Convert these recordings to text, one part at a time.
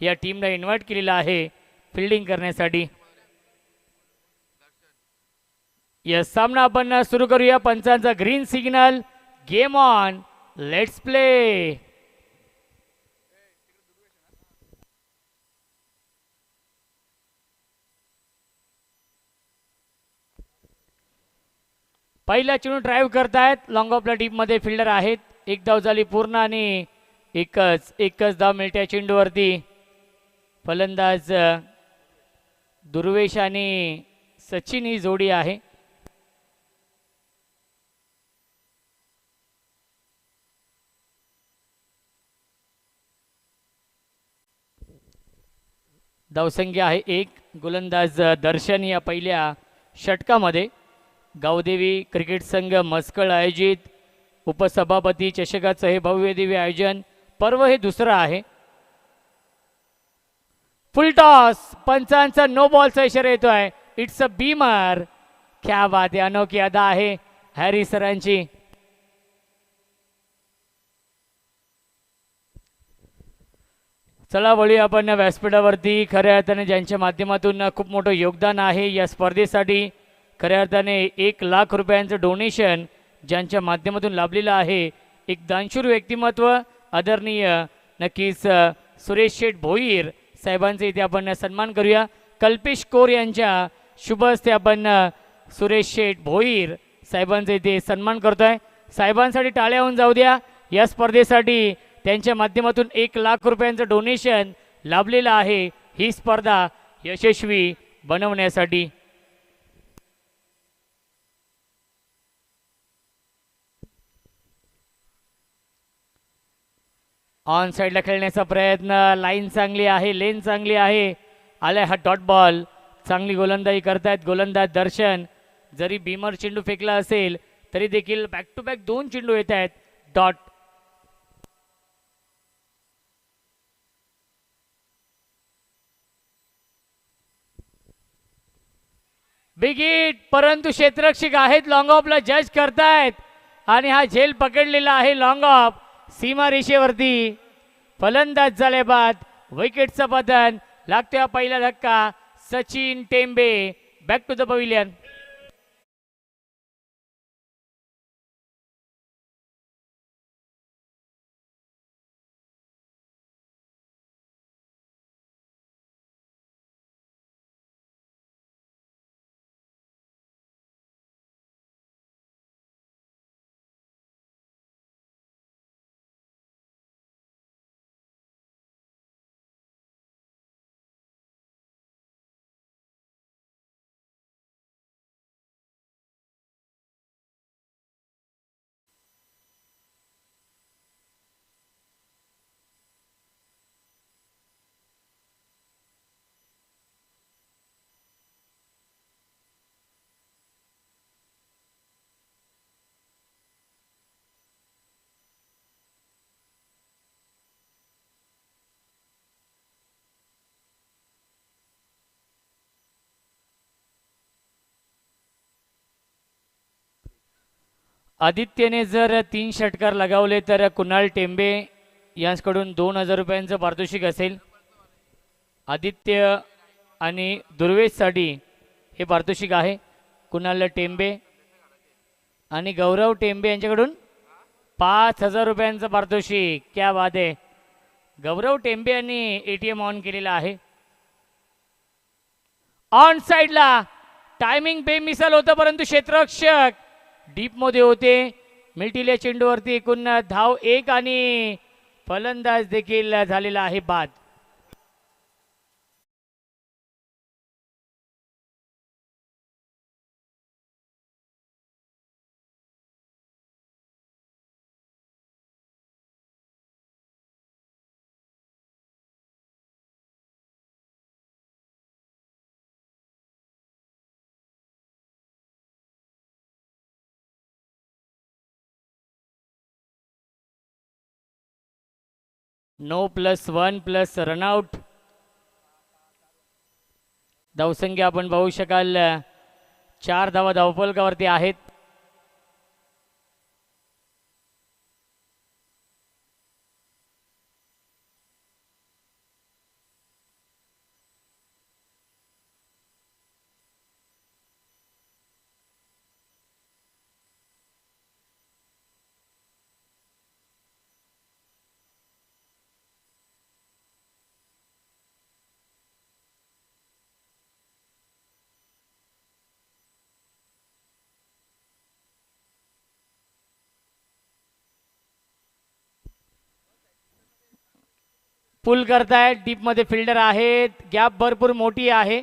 या टीमला इन्व्हाइट केलेला आहे फिल्डिंग करण्यासाठी. या सामना आपण सुरू करूया. पंचांचा green signal. Game on. Let's play. पहिला चेंडू ड्राईव्ह करतायत लॉंग ऑफला टीममध्ये फिल्डर आहेत. एक धाव झाली पूर्ण आणि एकच धाव मिळते चेंडूवरती. फलंदाज दुर्वेश आणि सचिन ही जोडी आहे. धावसंख्या आहे 1. गोलंदाज दर्शन या पहिल्या षटकामध्ये. गावदेवी क्रिकेट संघ मस्कळ आयोजित उपसभापती चषकाचं हे भव्य दिव्य आयोजन पर्व हे दुसरं आहे. फुल टॉस. पंचांचा नो बॉलचा इशारा येतोय. It's a Beamer. क्या बात आहे. अनोखी अदा आहे हॅरी सरांची. चला वळूया आपण व्यासपीठावरती. खऱ्या अर्थाने ज्यांच्या माध्यमातून खूप मोठं योगदान आहे या स्पर्धेसाठी. खऱ्या अर्थाने 1 लाख रुपयांचं डोनेशन ज्यांच्या माध्यमातून लाभलेलं आहे. एक दानशूर व्यक्तिमत्व आदरणीय नक्कीच सुरेश शेठ भोईर साहेबांचे इथे आपण सन्मान करूया. कल्पेश कोर यांच्या शुभ हस्ते आपण सुरेश शेठ भोईर साहेबांचे इथे सन्मान करतोय. साहेबांसाठी टाळ्या होऊन जाऊ द्या. या स्पर्धेसाठी त्यांच्या माध्यमातून 1 लाख रुपयांचं डोनेशन लाभलेलं आहे ही स्पर्धा यशस्वी बनवण्यासाठी. ऑन साईडला खेळण्याचा प्रयत्न. लाईन चांगली आहे. लेन चांगली आहे. आलाय हा डॉट बॉल. चांगली गोलंदाजी करतायत गोलंदाज दर्शन. जरी बीमर चेंडू फेकला असेल तरी देखील बॅक टू बॅक 2 चेंडू येत आहेत डॉट. Big hit. परंतु क्षेत्ररक्षक आहेत लॉंग ऑफला जज करतायत आणि हा झेल पकडलेला आहे लॉंग ऑफ सीमा रेषेवरती. फलंदाज झाले बाद. विकेटचं पतन. लागतोय पहिला धक्का. Sachin Tembe back to the pavilion. आदित्यने जर 3 षटकार लगावले तर कुणाल टेंबे यांच्याकडून 2000 रुपयांचं पारितोषिक असेल. आदित्य आणि दुर्वेशसाठी हे पारितोषिक आहे. कुणाल टेंबे आणि गौरव टेंबे यांच्याकडून 5000 रुपयांचं पारितोषिक. क्या बात आहे. गौरव टेंबे यांनी ATM ऑन केलेला आहे. ऑन साईडला टायमिंग बेमिसाल होतं परंतु क्षेत्ररक्षक डीप मध्ये होते. मिळतील चेंडूवरती एकूण धाव 1 आणि फलंदाज देखील झालेला आहे बाद. No +1 run out. धावसंख्या आपण पाहू शकाल 4 धावा धावफलकावरती आहेत. पुल करतायत, डीप मध्ये फिल्डर आहेत, गॅप भरपूर मोठी आहे.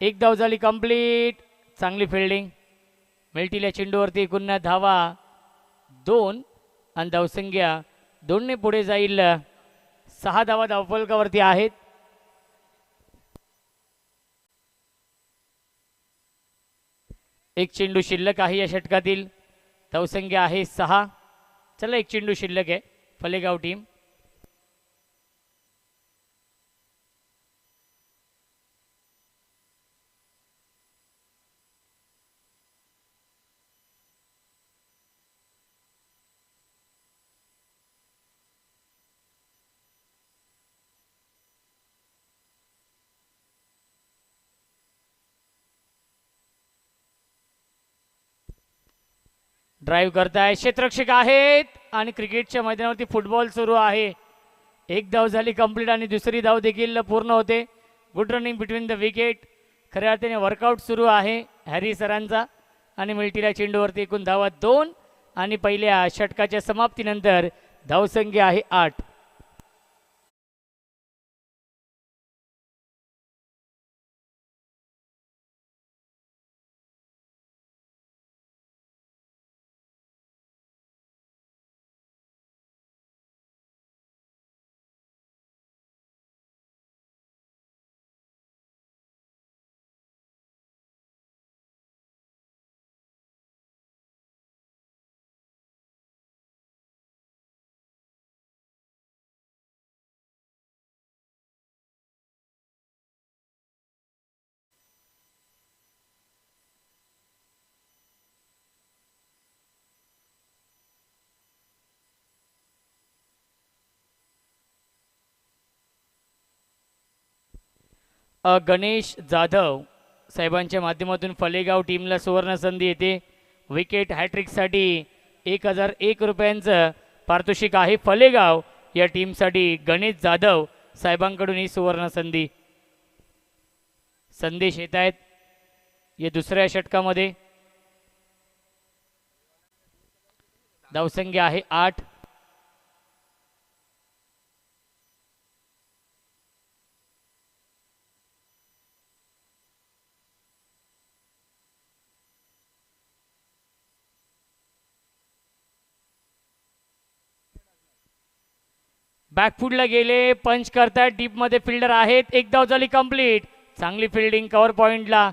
एक धाव झाली कंप्लीट. चांगली फिल्डिंग. मिळतील चेंडूवरती एकूण धावा 2 आणि धावसंख्या 2ने पुढे जाईल. 6 धावा धावफलकावरती आहेत. एक चेंडू शिल्लक आहे या षटकातील. धावसंख्या आहे 6. चला एक चेंडू शिल्लक आहे फलेगाव टीम. ड्राईव्ह करताय, क्षेत्ररक्षक आहेत आणि क्रिकेटच्या मैदानावरती फुटबॉल सुरू आहे. एक धाव झाली कंप्लीट आणि दुसरी धाव देखील पूर्ण होते. Good running between the wicket. खऱ्या अर्थाने वर्कआउट सुरू आहे हॅरी सरांचा. आणि मिळतील चेंडूवरती एकूण धावा 2 आणि पहिल्या षटकाच्या समाप्तीनंतर धावसंख्या आहे 8. गणेश जाधव साहेबांच्या माध्यमातून फलेगाव टीमला सुवर्ण संधी येते. विकेट हॅट्रिकसाठी 1001 रुपयांचं पारितोषिक आहे फलेगाव या टीमसाठी. गणेश जाधव साहेबांकडून ही सुवर्ण संधी. संदेश येत आहेत या दुसऱ्या षटकामध्ये. धावसंख्या आहे 8. बॅकफुटला गेले, पंच करतायत, डीप मध्ये फिल्डर आहेत. एक धाव झाली कंप्लीट. चांगली फिल्डिंग कव्हर पॉइंटला.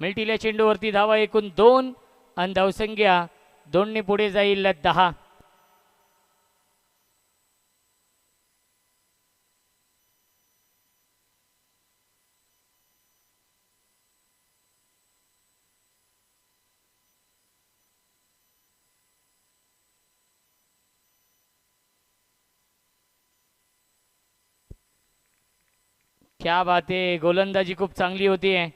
मिळतील चेंडूवरती धावा एकूण 2 आणि धावसंख्या 2ने पुढे जाईल 10. क्या बात आहे, गोलंदाजी खूप चांगली होती आहे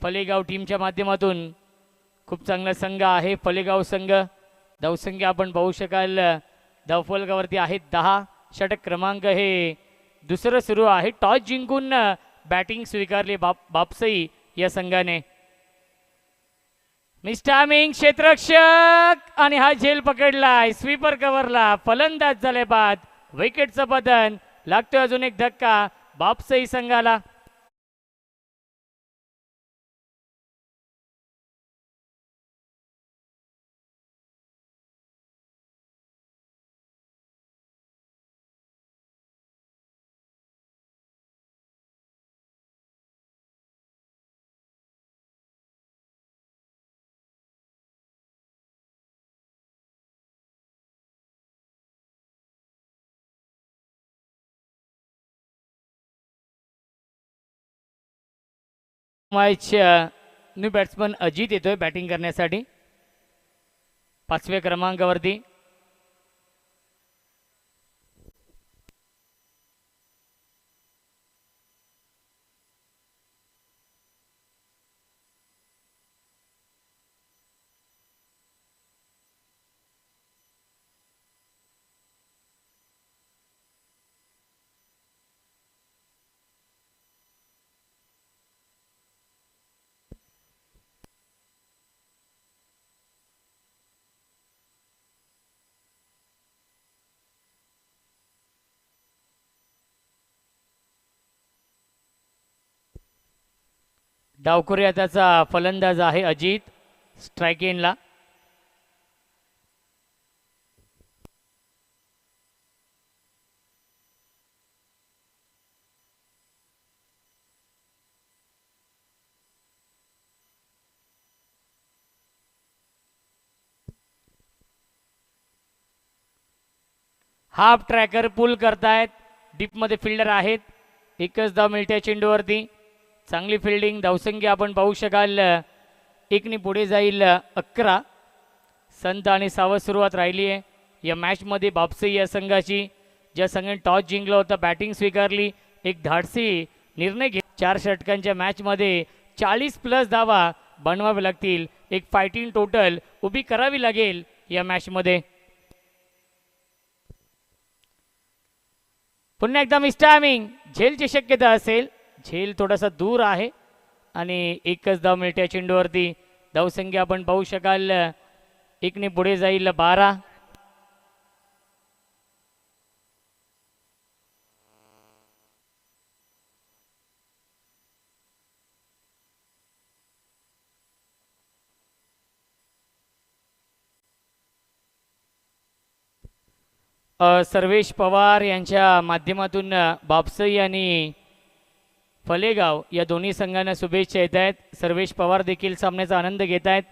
फलेगाव टीमच्या माध्यमातून. खूप चांगला संघ आहे फलेगाव संघ. धावसंख्या आपण पाहू शकाल धावफलकावरती आहेत 10. षटक क्रमांक हे दुसरं सुरू आहे. टॉस जिंकून बॅटिंग स्वीकारली बापसई या संघाने. मिस्टामिंग क्षेत्ररक्षक आणि हा झेल पकडलाय. स्वीपर कव्हरला फलंदाज झाले बाद. विकेटचं पतन. लागतोय अजून एक धक्का बापसई संघाला. न्यू बॅट्समन अजित येतोय बॅटिंग करण्यासाठी 5व्या क्रमांकावरती. डावखुरी त्याचा फलंदाज आहे अजित स्ट्राईक एंडला. हाफ ट्रॅकर पुल करतायत. डीपमध्ये फिल्डर आहेत. एकच धाव मिळते चेंडूवरती. चांगली फिल्डिंग धावसंख्या आपण पाहू शकाल. एकनी पुढे जाईल 11. संत आणि सावध सुरुवात राहिली आहे या मॅचमध्ये बापसे या संघाची. ज्या संघाने टॉस जिंकला होता बॅटिंग स्वीकारली. एक धाडसी निर्णय घे. 4 षटकांच्या मॅचमध्ये 40+ धावा बनवावे लागतील. एक फायटिंग टोटल उभी करावी लागेल या मॅचमध्ये. पुन्हा एकदा मिसटायमिंग झेलची शक्यता असेल. झेल थोडासा दूर आहे आणि एकच धाव मिळते चेंडूवरती. धावसंख्या आपण पाहू शकाल. एकने पुढे जाईल 12. सर्वेश पवार यांच्या माध्यमातून बापसई आणि फलेगाव या दोन्ही संघांना शुभेच्छा येत आहेत. सर्वेश पवार देखील सामन्याचा आनंद घेत आहेत.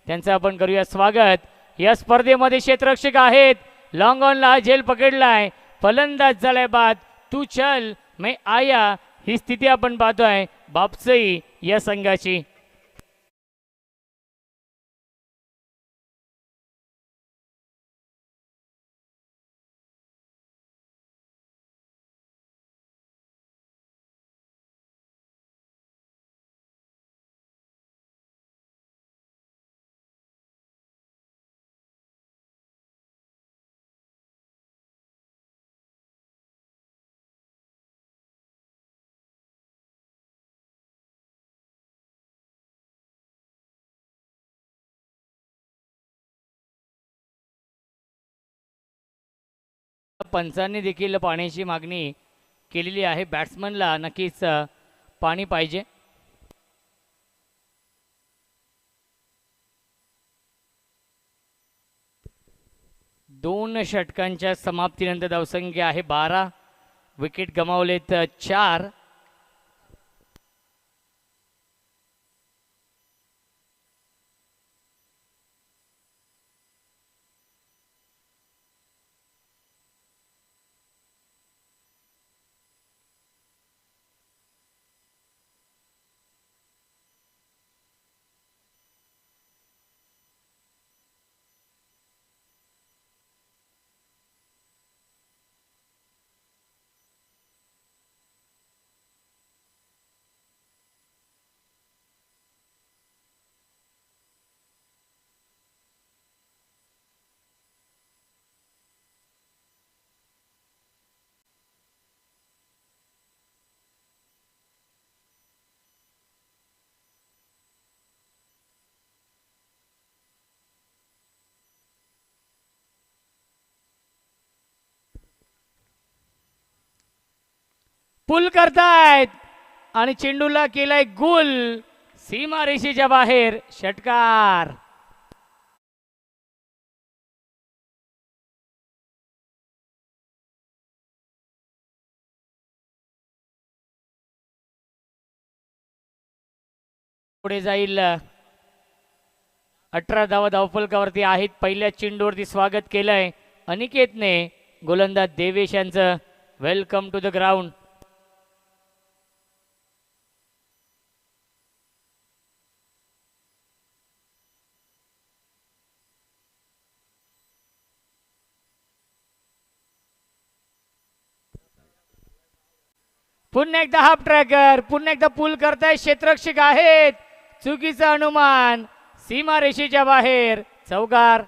त्यांचं आपण करूया स्वागत. या स्पर्धेमध्ये क्षेत्ररक्षक आहेत. लॉंग ऑनला झेल पकडलाय. फलंदाज झालाय बाद. तू चल मैं आया ही स्थिती आपण पाहतोय बापसई या संघाची. पंचांनी देखील पाण्याची मागणी केलेली आहे. बॅट्समनला नक्कीच पाणी पाहिजे. दोन षटकांच्या समाप्तीनंतर धावसंख्या आहे 12. विकेट गमावलेत 4. पुल करतायत आणि चेंडूला केलाय गोल. सीमा रेषेच्या बाहेर षटकार. पुढे जाईल 18 धावा धावफलकावरती आहेत. पहिल्या चेंडूवरती स्वागत केलंय अनिकेतने. गोलंदाज देवेश यांचं वेलकम टू द ग्राउंड. पुन्हा एकदा हाफ ट्रॅकर. पुन्हा एकदा पुल करताय. क्षेत्ररक्षक आहेत. चुकीचा अनुमान. सीमा रेषेच्या बाहेर चौकार.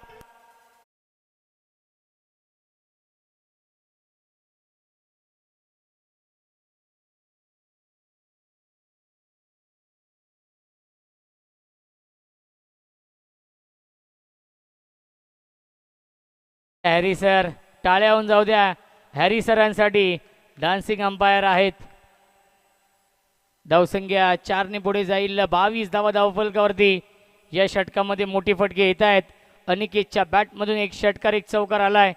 हॅरी सर टाळ्या होऊन जाऊ द्या. हॅरी सरांसाठी डान्सिंग अंपायर आहेत. धावसंख्या 4ने पुढे जाईल. 22 धावा धावफलकावरती. या षटकामध्ये मोठी फटके येत आहेत. अनिकेतच्या बॅटमधून एक षटकार एक चौकार आलाय.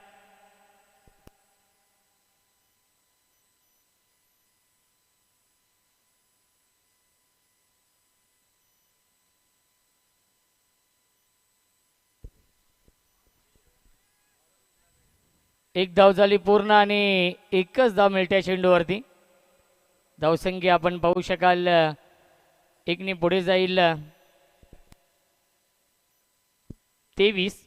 एक धाव झाली पूर्ण आणि एकच धाव मिळते चेंडूवरती. धावसंख्या आपण पाहू शकाल 1ने पुढे जाईल. 23.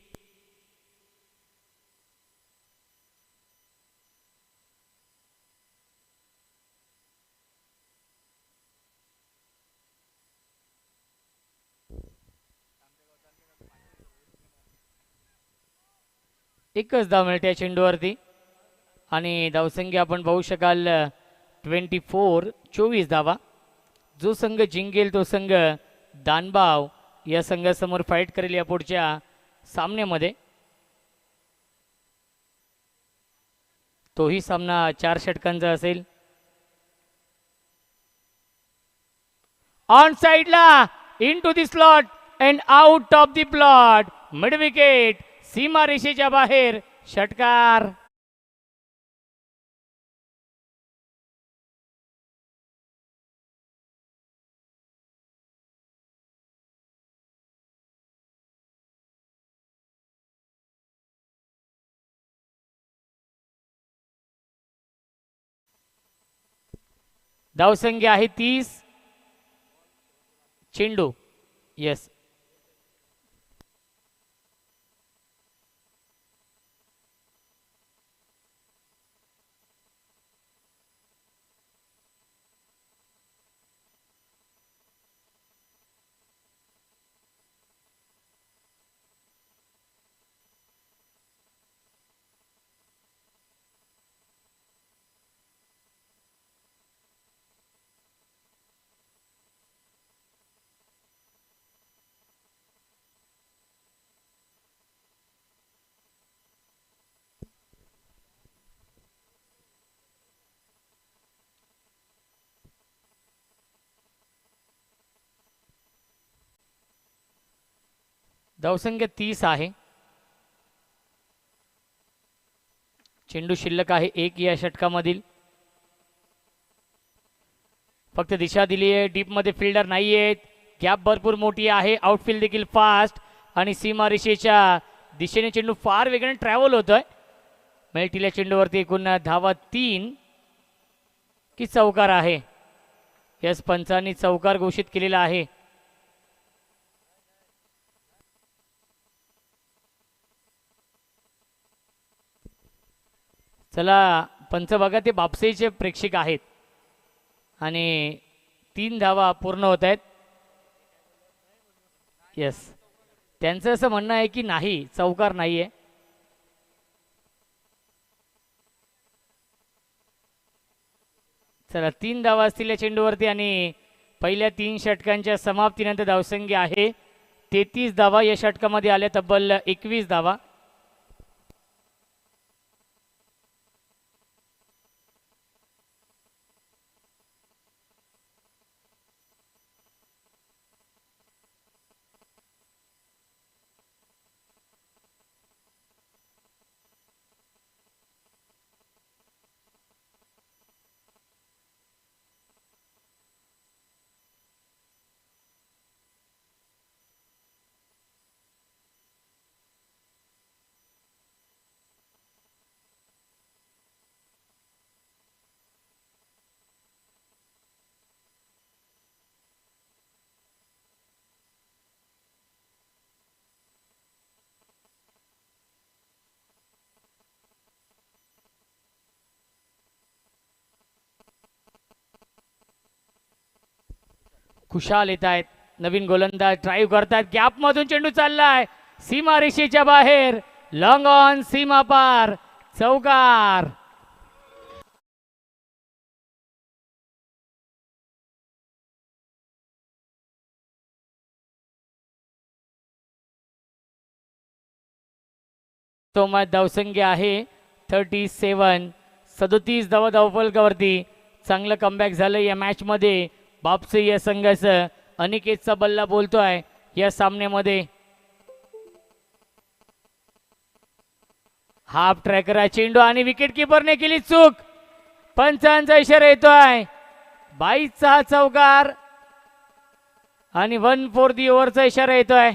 एकच धाव मिळते चेंडूवरती आणि धावसंख्या आपण पाहू शकाल 24. 24 धावा. जो संघ जिंकेल तो संघ दानबाव या संघासमोर फाईट करेल या पुढच्या सामन्यामध्ये. तोही सामना 4 षटकांचा असेल. ऑन साइडला into the slot and out of the plot. Mid wicket. सीमा रेषेच्या बाहेर. षटकार. धावसंख्या आहे 30. चेंडू येस. धावसंख्या 30 आहे. चेंडू शिल्लक आहे 1 या षटकामधील. फक्त दिशा दिली आहे. डीपमध्ये फिल्डर नाही आहेत. गॅप भरपूर मोठी आहे. आउटफील्ड देखील फास्ट आणि सीमा रेषेच्या दिशेने चेंडू फार वेगाने ट्रॅव्हल होतोय. मिळतील चेंडूवरती एकूण धावा 3 की चौकार आहे. यस पंचांनी चौकार घोषित केलेला आहे. चला पंच बघा ते बापसेचे प्रेक्षक आहेत आणि 3 धावा पूर्ण होत आहेत. यस त्यांचं असं म्हणणं आहे की नाही चौकार नाही आहे. चला 3 धावा असतील या चेंडूवरती आणि पहिल्या 3 षटकांच्या समाप्तीनंतर धावसंख्या आहे 33 धावा. या षटकामध्ये आल्या तब्बल 21 धावा. खुशाल येत आहेत. नवीन गोलंदाज ड्राईव्ह करतात. गॅप मधून चेंडू चाललाय सीमा रेषेच्या बाहेर. लॉंग ऑन सीमा पार. चौकार. तो मॅच धावसंख्या आहे 37. 37 धावा धावफलकावरती. चांगलं कमबॅक झालं या मॅच मध्ये. बापसे या संघाचं अनिकेतचा बल्ला बोलतोय या सामन्यामध्ये. हाफ ट्रॅकर आहे चेंडू आणि विकेट किपरने केली चूक. पंचांचा इशारा येतोय. 22चा हा चौकार आणि 1 फॉर दी ओव्हरचा इशारा येतोय.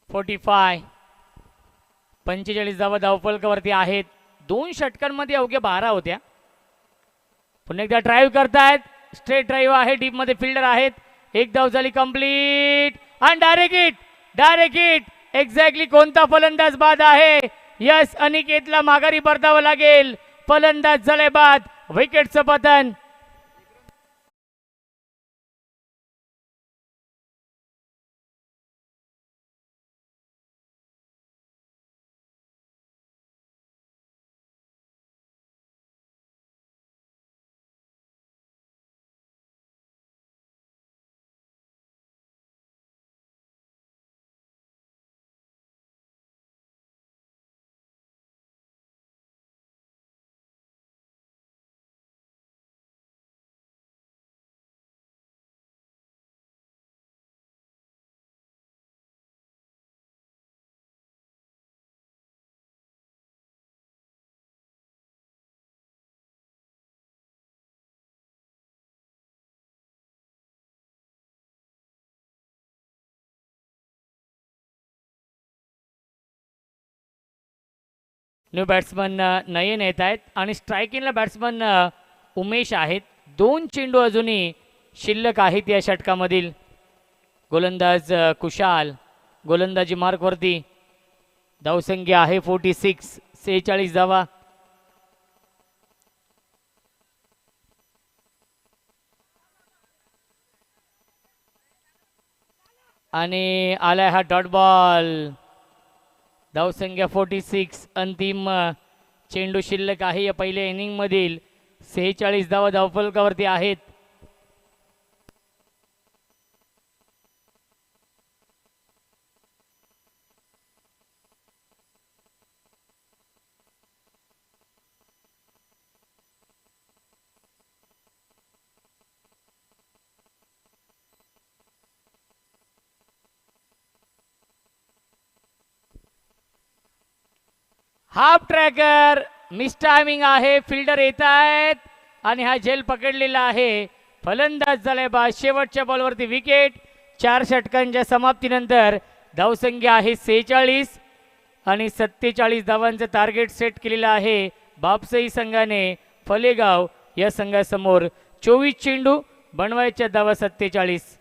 .45 45 धावा धावफलकावरती आहेत. 2 षटकांमध्ये अवघ्या 12 होत्या. पुन्हा एकदा ड्राईव्ह करतायत. स्ट्रेट ड्राईव्ह आहे. डीप मध्ये फिल्डर आहेत. एक धाव झाली कंप्लीट आणि डायरेक्ट हिट एक्झॅक्टली कोणता फलंदाज बाद आहे. यस अनिकेतला माघारी परतावं लागेल. फलंदाज झाले बाद. विकेटचं पतन. न्यू बॅट्समन नयन येत आहेत आणि स्ट्रायकिंगला बॅट्समन उमेश आहेत. 2 चेंडू अजूनही शिल्लक आहेत या षटकामधील. गोलंदाज कुशाल गोलंदाजी मार्कवरती. धावसंख्या आहे 46. 46 धावा. आणि आलाय हा डॉट बॉल. धावसंख्या 46. अंतिम चेंडू शिल्लक आहे या पहिल्या इनिंग मधील. 46 धावा धावफलकावरती आहेत. हाफ ट्रॅकर मिस टायमिंग आहे. फिल्डर येत आहेत आणि हा झेल पकडलेला आहे. फलंदाज झालाय बाद. शेवटच्या बॉलवरती विकेट. 4 षटकांच्या समाप्तीनंतर धावसंख्या आहे 46 आणि 47 धावांचं टार्गेट सेट केलेलं आहे बापसई संघाने. फलेगाव या संघासमोर 24 चेंडू बनवायच्या धावा 47.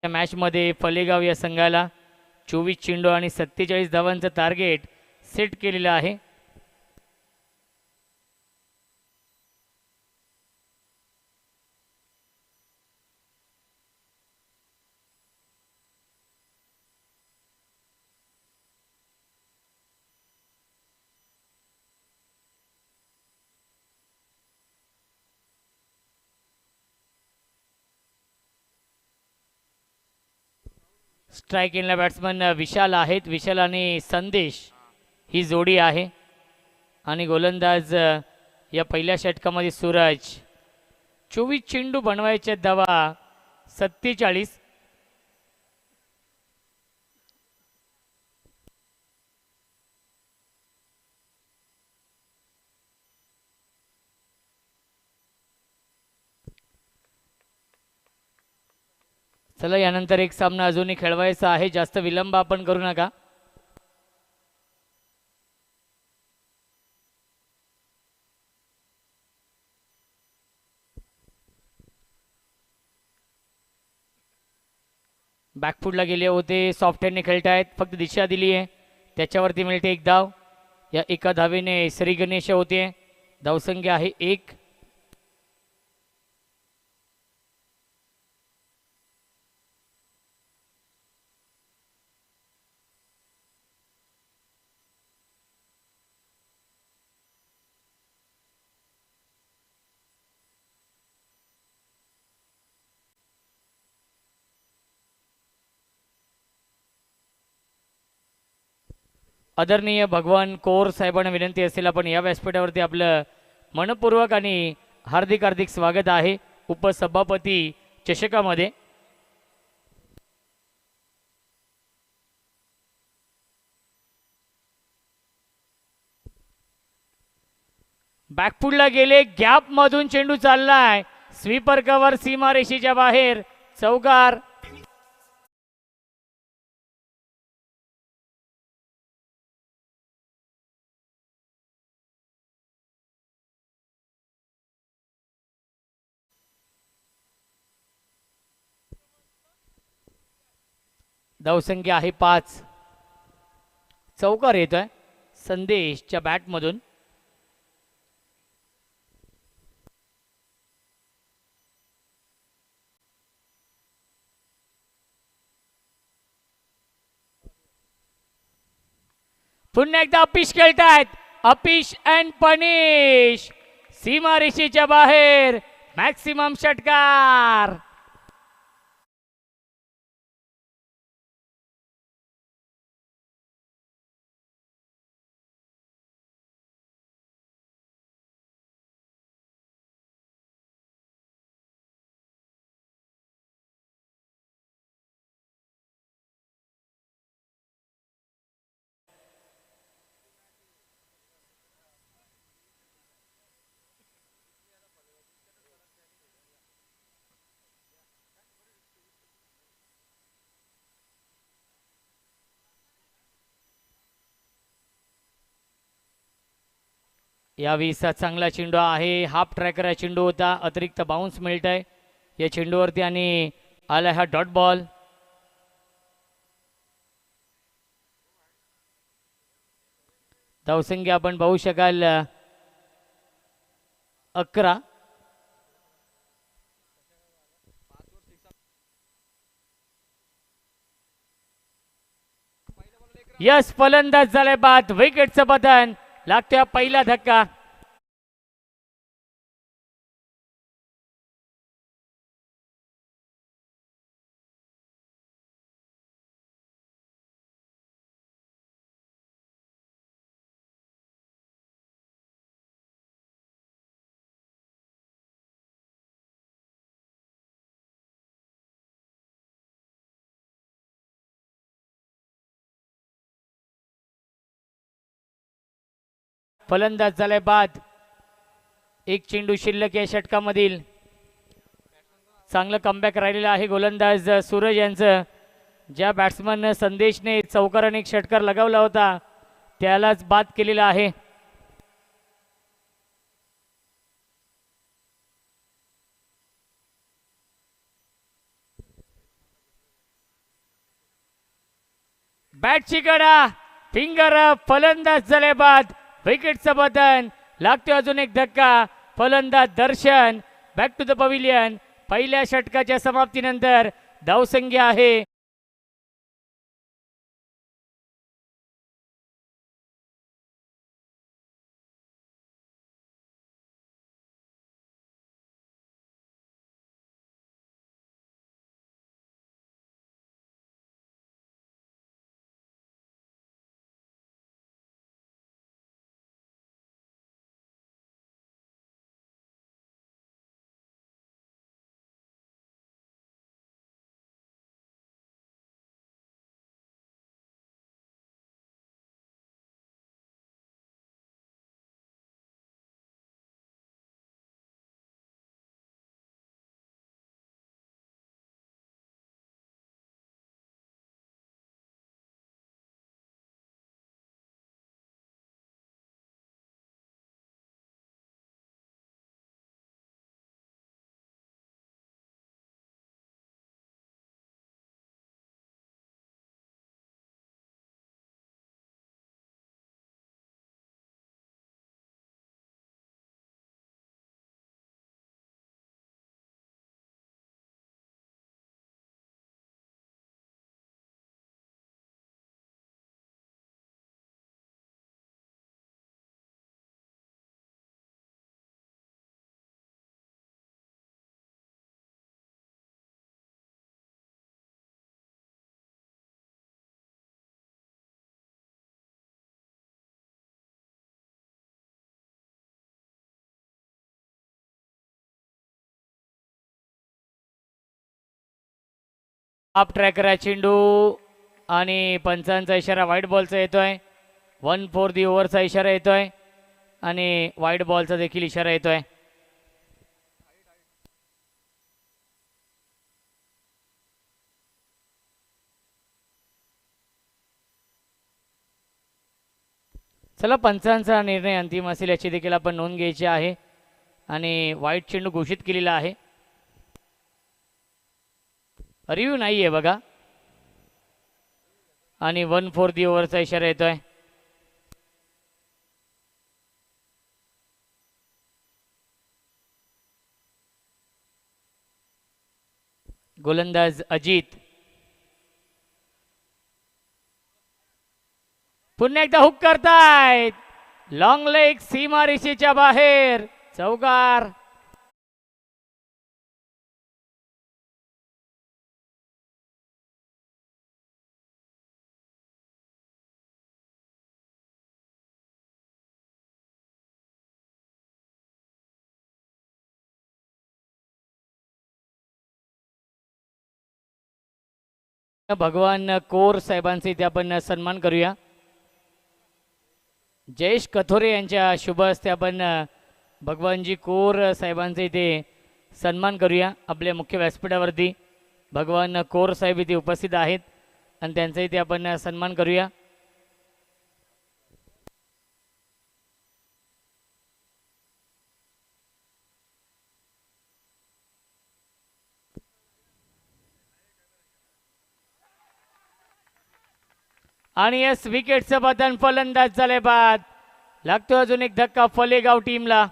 या मॅचमध्ये फलेगाव या संघाला 24 चेंडू आणि 47 धावांचं टार्गेट सेट केलेलं आहे. स्ट्राईक इनला बॅट्समन विशाल आहेत. विशाल आणि संदेश ही जोडी आहे आणि गोलंदाज या पहिल्या षटकामध्ये सूरज. 24 चेंडू बनवायचे, धावा 47. चला यानंतर एक सामना अजूनही खेळवायचा आहे, जास्त विलंब आपण करू नका. बॅकफूटला गेले होते, सॉफ्ट हँडने खेळत आहेत, फक्त दिशा दिली आहे, त्याच्यावरती मिळते एक धाव. या एका धावेने श्री गणेश होते. धावसंख्या आहे 1. आदरणीय भगवान कौर साहेबांना विनंती असेल, आपण या व्यासपीठावरती आपलं मनपूर्वक आणि हार्दिक हार्दिक स्वागत आहे उपसभापती चषकामध्ये. बॅकफूटला गेले, गॅप मधून चेंडू चाललाय, स्वीपर कव्हर सीमारेषेच्या बाहेर, चौकार. धावसंख्या आहे 5. चौकार येतोय संदेशच्या बॅटमधून. पुन्हा एकदा अपिश खेळतायत, अपिश अँड पनिश, सीमारेषेच्या बाहेर, मॅक्सिमम षटकार. या 20 चांगला चेंडू आहे, हाफ ट्रॅकर हा चेंडू होता, अतिरिक्त बाउन्स मिळत आहे या चेंडूवरती आणि आला हा डॉट बॉल. धावसंख्या आपण पाहू शकाल 11. यस, फलंदाज झाले बाद, विकेटचं पतन, लागतोय पहिला धक्का. फलंदाज झालाय बाद, एक चेंडू शिल्लक या षटकामधील. चांगलं कमबॅक राहिलेलं आहे गोलंदाज सूरज यांचं. ज्या बॅट्समन संदेशने चौकाराने एक षटकार लगावला होता त्यालाच बाद केलेला आहे. बॅटची कडा फिंगर फलंदाज झाले बाद विकेटचं पतन लागतोय अजून एक धक्का फलंदाज दर्शन बॅक टू द पविलियन पहिल्या षटकाच्या समाप्तीनंतर धावसंख्या आहे आप ट्रॅकर आहे चेंडू आणि पंचांचा इशारा व्हाईट बॉलचा येतोय 1 फॉर दी ओव्हरचा इशारा येतोय आणि व्हाईट बॉलचा देखील इशारा येतोय चला पंचांचा निर्णय अंतिम असेल याची देखील आपण नोंद घ्यायची आहे आणि व्हाईट चेंडू घोषित केलेला आहे रिव्ह्यू नाही आहे बघा आणि 1 फॉर दी ओव्हरचा इशारा येतोय गोलंदाज अजित पुन्हा एकदा हुक करतायत लॉंग लेग सीमा रेषेच्या बाहेर चौकार भगवान कोर साहेबांचे इथे आपण सन्मान करूया जयेश कथोरे यांच्या शुभ हस्ते आपण भगवानजी कोर साहेबांचे इथे सन्मान करूया आपल्या मुख्य व्यासपीठावरती भगवान कोर साहेब इथे उपस्थित आहेत आणि त्यांचा इथे आपण सन्मान करूया आणि यस विकेटचं पतन फलंदाज झाले बाद लागतो अजून एक धक्का फलेगाव टीमला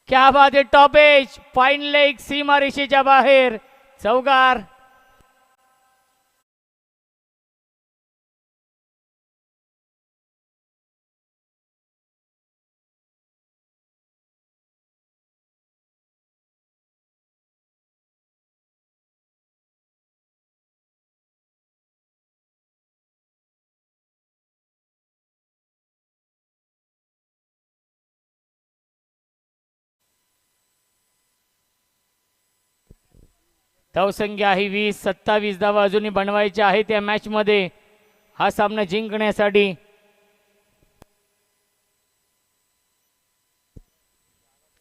क्या बात है टॉप एज फाइन लेग सीमा रेषेच्या बाहेर चौकार धावसंख्या आहे 20. 27 धावा अजूनही बनवायच्या आहेत या मॅच मध्ये हा सामना जिंकण्यासाठी.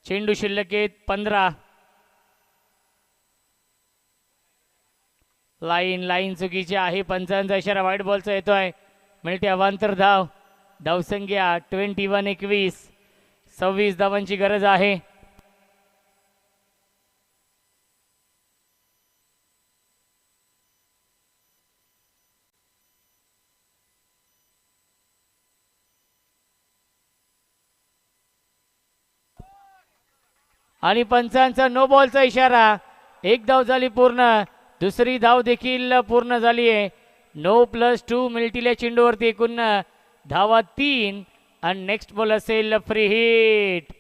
चेंडू शिल्लक आहेत 15. लाईन चुकीची आहे. पंचांचा इशारा वाईट बॉलचा येतोय. मिळते अवांतर धाव. धावसंख्या 21. 26 धावांची गरज आहे. आणि पंचांचा नो बॉलचा इशारा. एक धाव झाली पूर्ण. दुसरी धाव देखील पूर्ण झाली आहे. 9+2 मिळतील या चेंडूवरती. एकूण धावा 3 आणि नेक्स्ट बॉल असेल फ्री हिट.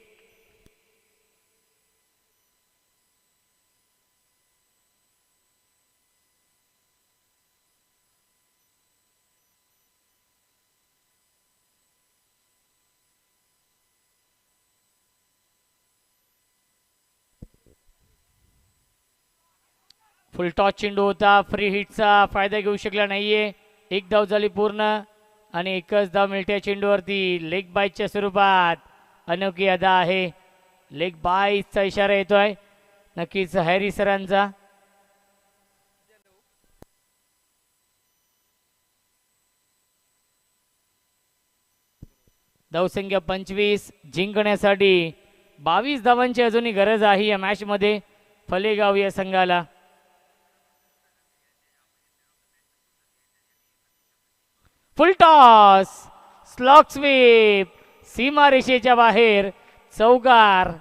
फुल टॉस चेंडू होता. फ्री हिटचा फायदा घेऊ शकला नाहीये. एक धाव झाली पूर्ण आणि एकच धाव मिळते चेंडूवरती. लेग बायच्या स्वरूपात अनोखी अदा आहे. लेग बायचा इशारा येतोय नक्कीच हॅरी सरांचा. धावसंख्या 25. जिंकण्यासाठी 22 धावांची अजूनही गरज आहे या मॅच मध्ये फलेगाव या संघाला. Full toss. Slog sweep. सीमारेषेच्या बाहेर चौकार.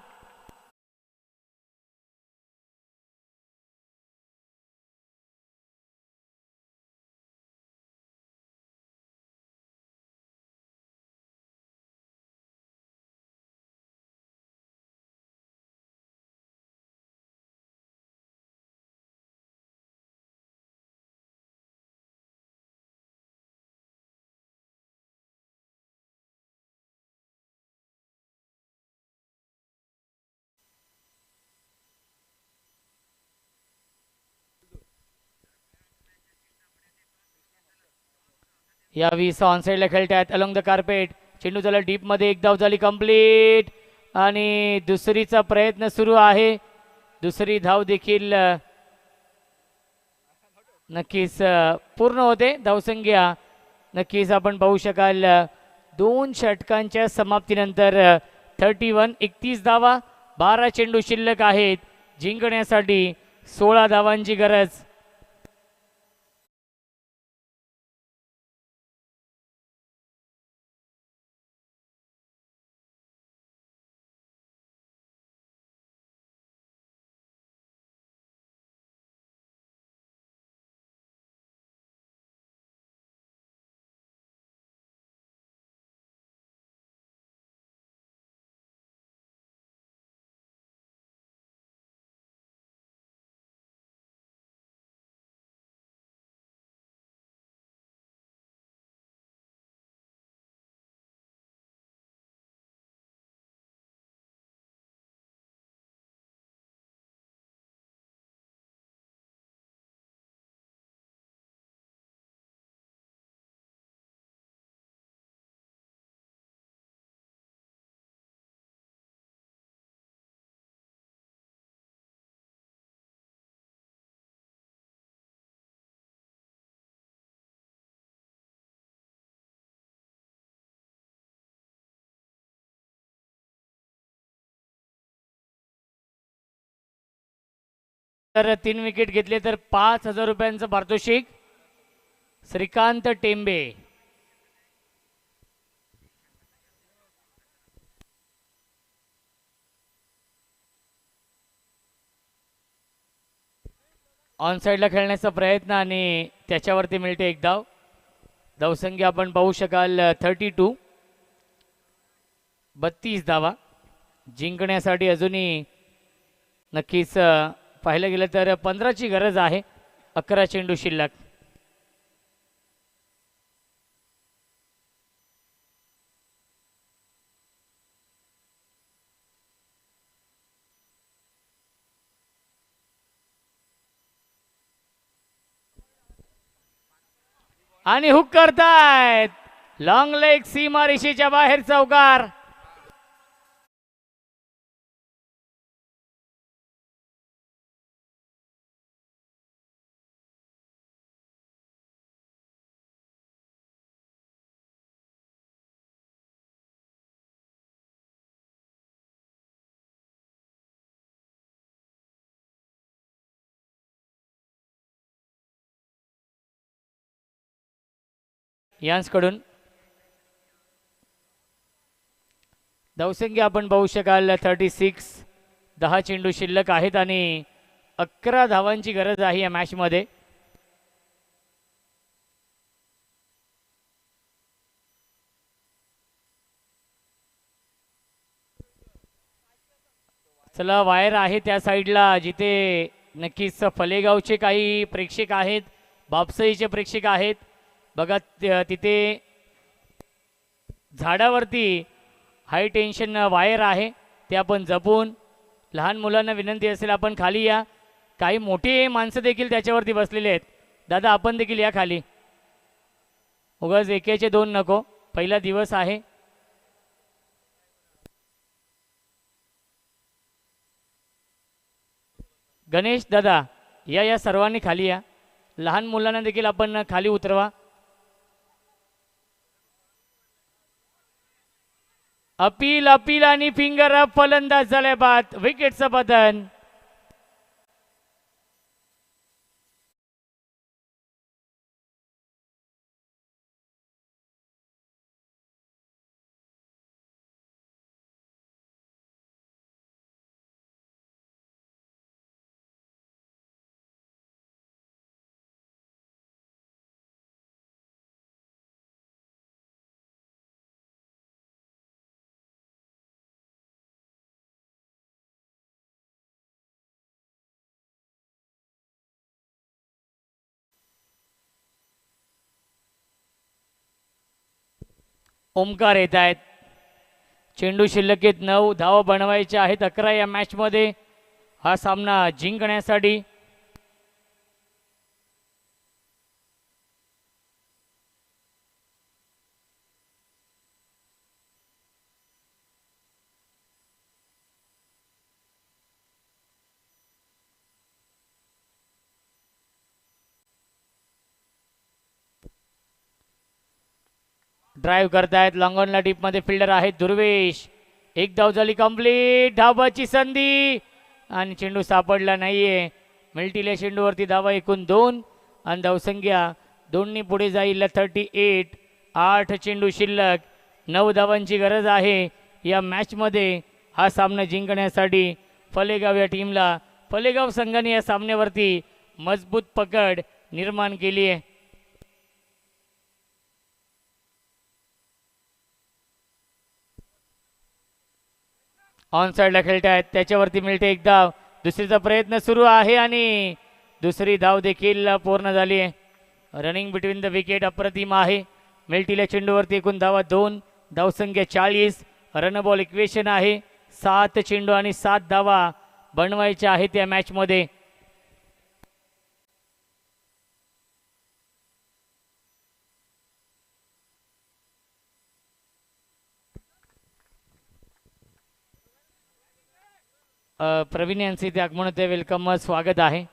या 20 ऑनसाईडला खेळतात अलॉंग द कार्पेट. चेंडू झाला डीप मध्ये. एक धाव झाली कंप्लीट आणि दुसरीचा प्रयत्न सुरू आहे. दुसरी धाव देखील नक्कीच पूर्ण होते. धावसंख्या नक्कीच आपण पाहू शकाल 2 षटकांच्या समाप्तीनंतर 31 धावा. 12 चेंडू शिल्लक आहेत. जिंकण्यासाठी 16 धावांची गरज. तर 3 विकेट घेतले तर 5,000 रुपयांचं पारितोषिक. श्रीकांत टेंबे. ऑन साईडला खेळण्याचा प्रयत्न आणि त्याच्यावरती मिळते एक धाव. धावसंख्या आपण पाहू शकाल 32. 32 धावा. जिंकण्यासाठी अजूनही नक्कीच पाहिलं गेलं तर 15ची गरज आहे. 11 चेंडू शिल्लक. आणि हुक करतायत. लॉंग लेग सीमा रेषेच्या बाहेर चौकार. यांसकडून धावसंख्या आपण पाहू शकाल 36. 10 चेंडू शिल्लक आहेत आणि 11 धावांची गरज आहे या मॅच मध्ये. चला वायर आहे त्या साईडला जिथे नक्कीच फलेगावचे काही प्रेक्षक आहेत, बापसईचे प्रेक्षक आहेत. बघा तिथे झाडावरती हाय टेन्शन वायर आहे ते आपण जपून. लहान मुलांना विनंती असेल आपण खाली या. काही मोठी माणसं देखील त्याच्यावरती बसलेले आहेत. दादा आपण देखील या खाली. उगाच एकेचे दोन नको, पहिला दिवस आहे. गणेश दादा या सर्वांनी खाली या. लहान मुलांना देखील आपण खाली उतरवा. अपील अपील आणि फिंगर अप. फलंदाज झाले बाद. विकेटचं पतन. ओमकार येत आहेत. चेंडू शिल्लकेत 9 धावा बनवायच्या आहेत. 11 या मॅच मध्ये. हा सामना जिंकण्यासाठी ड्राइव्ह करतायत. लॉंगॉनला डीप मध्ये फिल्डर आहेत दुर्वेश. एक धाव झाली कंप्लीट. धावाची संधी आणि चेंडू सापडला नाहीये. मिल्टील्या चेंडूवरती धावा एकूण 2 आणि धावसंख्या 2नी पुढे जाईल 38. 8 चेंडू शिल्लक. 9 धावांची गरज आहे या मॅच मध्ये. हा सामना जिंकण्यासाठी फलेगाव या टीमला, फलेगाव संघाने या सामन्यावरती मजबूत पकड निर्माण केली आहे. ऑन साइडला खेळतायत. त्याच्यावरती मिळते एक धाव. दुसरीचा प्रयत्न सुरू आहे आणि दुसरी धाव देखील पूर्ण झाली आहे. रनिंग बिटवीन द विकेट अप्रतिम आहे. मिल्टील्या चेंडूवरती एकूण धावा 2. धावसंख्या 40. रन बॉल इक्वेशन आहे. 7 चेंडू आणि 7 धावा बनवायच्या आहेत या मॅच मध्ये. प्रवीण यांचे इथे आगमन होते. वेलकम, स्वागत आहे.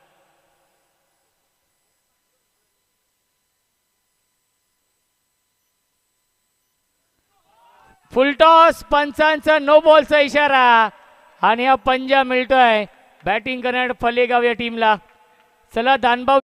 फुलटॉस. पंचांचा नो बॉलचा इशारा आणि हा पंजा मिळतोय बॅटिंग करणाऱ्या फलेगाव या टीमला. चला दानभाऊ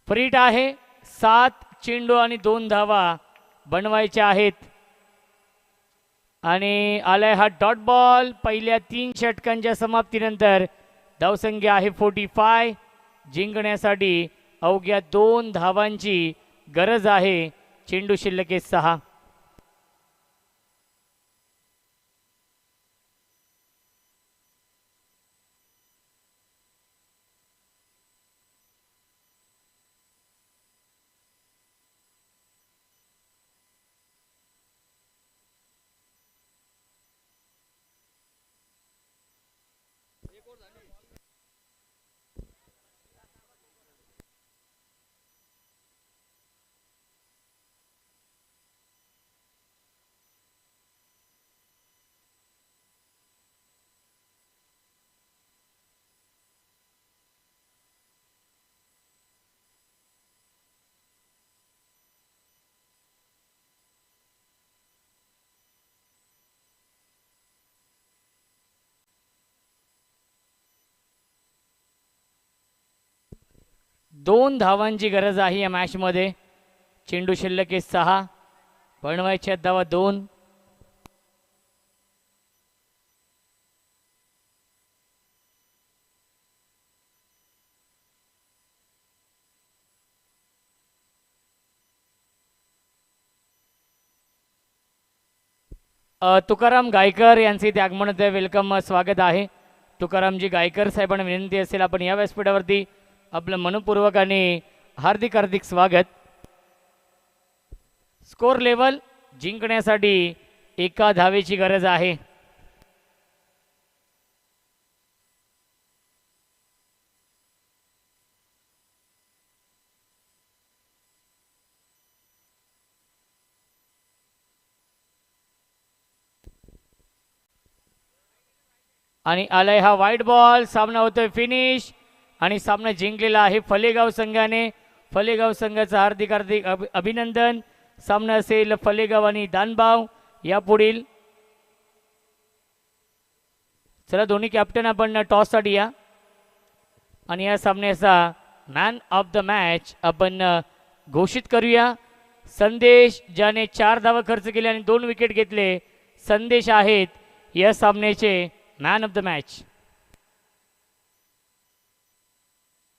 फ्रीट आहे. 7 चेंडू आणि 2 धावा बनवायच्या आहेत आणि आलाय हा डॉट बॉल. पहिल्या 3 षटकांच्या समाप्तीनंतर धावसंख्या आहे 45. जिंकण्यासाठी अवघ्या 2 धावांची गरज आहे. चेंडू शिल्लक 6. 2 धावांची गरज आहे या मॅचमध्ये. चेंडू शिल्लक आहे 6, बनवायच्या धावा 2. तुकाराम गायकर यांचे इथे आगमन होते. वेलकम, स्वागत आहे तुकारामजी गायकर साहेबांना. विनंती असेल आपण या व्यासपीठावरती आपलं मनपूर्वक आणि हार्दिक हार्दिक स्वागत. स्कोर लेवल जिंकण्यासाठी 1 धावेची गरज आहे. आणि आलाय हा वाईट बॉल. सामना होतोय फिनिश आणि सामना जिंकलेला आहे फलेगाव संघाने. फलेगाव संघाचं हार्दिक हार्दिक अभिनंदन. सामना असेल फलेगाव आणि दानबाव यापुढील. चला दोन्ही कॅप्टन आपण टॉससाठी या आणि या सामन्याचा मॅन ऑफ द मॅच आपण घोषित करूया. संदेश ज्याने 4 धावा खर्च केले आणि 2 विकेट घेतले, संदेश आहेत या सामन्याचे मॅन ऑफ द मॅच.